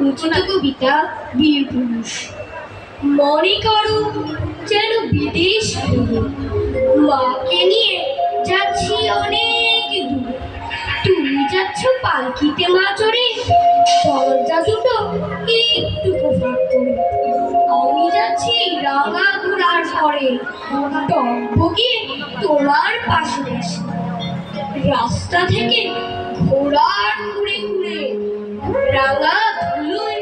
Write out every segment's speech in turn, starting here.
রচিত কবিতা বীর পুরুষ। মনে করো যেন বিদেশ ঘুরে, মাকে নিয়ে যাচ্ছি অনেক দূরে। তুমি যাচ্ছ পালকিতে মা চড়ে, দরজা দুটো একটু ফাঁক করে। আমি যাচ্ছি রাঙা ঘোড়ার ঘরে, টকবগিয়ে তোমার পাশে বসে। রাস্তা থেকে ঘোড়ার ঘুরে ঘুরে রাঙা ধুলোয়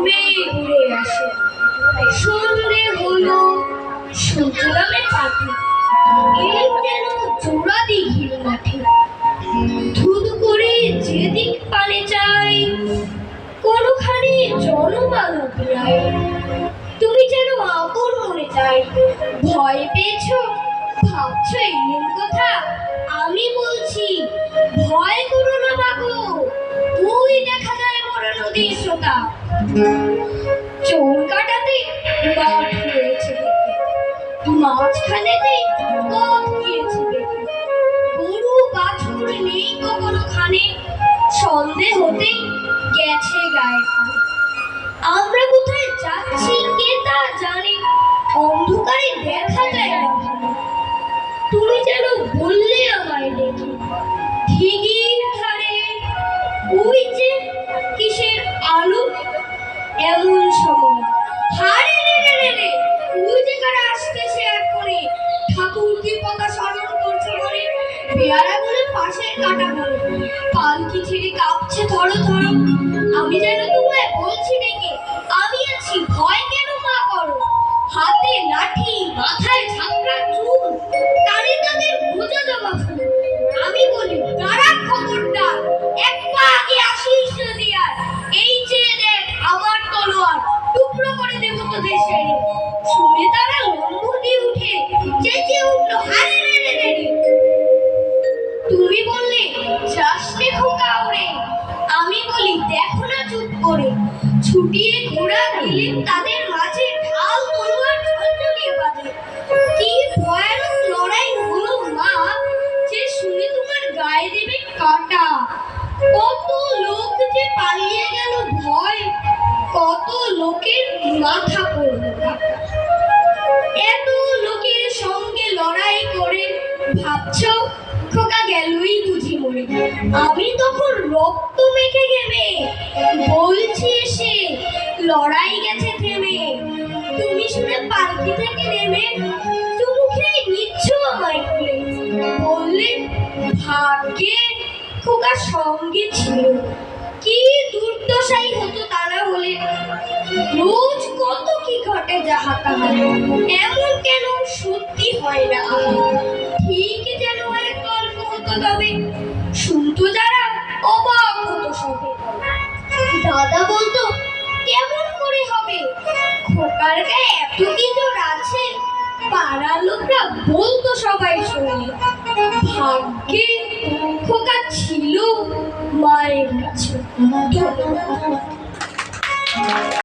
মেয়ে ঘুরে আসে। সন্ধে হলো, সূর্য নামে পাখি এই যেন জোড়া দিঘির মাঠে। ধুধু করে যেদিক পানে চাই, কোনোখানে জনমানব নাই। তুমি যেন আপন মনে চাই, ভয় পেয়েছো, ভাবছো এমন কথা। আমি বলছি ভয় করো না বাবু, ওই দেখা যায় বড় নদীর স্রোতা। চোর কাটাতে মাঠ রয়েছে, মাঝখানেতে পথ গিয়েছে দেখে। গরু বাছুর নেই কখনো খানে, সন্ধে হতেই গেছে গায়ে খানে। আমরা কোথায় যাচ্ছি কে তা জানে, অন্ধকারে দেখা যায় না ভালো। তুমি যেন বললে আমায় ডেকে, দিঘির ধারে ওই যে কিসের আলো এমন সময়। হারে রে রে রে রে, ওই যে কারা আসতেছে এখনই, ঠাকুর কি পতা স্মরণ করছে মনে। পেয়ারা বলে পাশের কাটা বলে, পালকি ছেড়ে কাঁপছে ধরো ধরো। আমি যেন তোমায় বলছি ডেকে, আমি আছি ভয় কেন মা করো। হাতে লাঠি, মাথায় ঝাঁকড়া চুল, কানে তাদের বোঝা জমা ফুল। আমি বলি দাঁড়া খবরদার, এক পা আগে আসিস যদি আর। এই চেয়ে দেখ আমার তলোয়ার, টুকরো করে দেবো তোদের ছেড়ে। শুনে তারা লম্ব দিয়ে উঠে চেঁচিয়ে উঠলো, হারে রে রে রে রে। তুমি বললে যাস রে খোকা ওরে, আমি বলি দেখো না চুপ করে। ছুটিয়ে ঘোড়া দিলেন তাদের মাঝে, ঢাল তলোয়ার ঝলঝলিয়ে বাজে। কি ভয়ানক লড়াই হলো মা, যে শুনে তোমার গায়ে দেবে কাটা। কত লোক যে পালিয়ে গেল ভয়, কত লোকের মাথা পড়লো। এত লোকের সঙ্গে লড়াই করে ভাবছো খোকা গেলই বুঝি মরে। আমি তখন রক্ত মেখে গেমে বলছি এসে, লড়াই গেছে থেমে। তুমি শুনে পালকি থেকে নেমে চুমু খেয়ে নিচ্ছ আমায় খুলে। বললে ভাগ্যে খোকা সঙ্গে ছিল, কি দুর্দশাই হতো তারা হলে। রোজ কত কি ঘটে যাহা তাহা, এমন কেন সত্যি হয় না। ঠিক যেন এক গল্প হতো তবে, শুনতো যারা অবাক হতো সবে। দাদা বলতো কেমন করে হবে, খোকার গায়ে এত কি জোর আছে। পাড়ার লোকরা বলতো সবাই শুনে, ভাগ্যে খোকা ছিল মায়ের কাছে।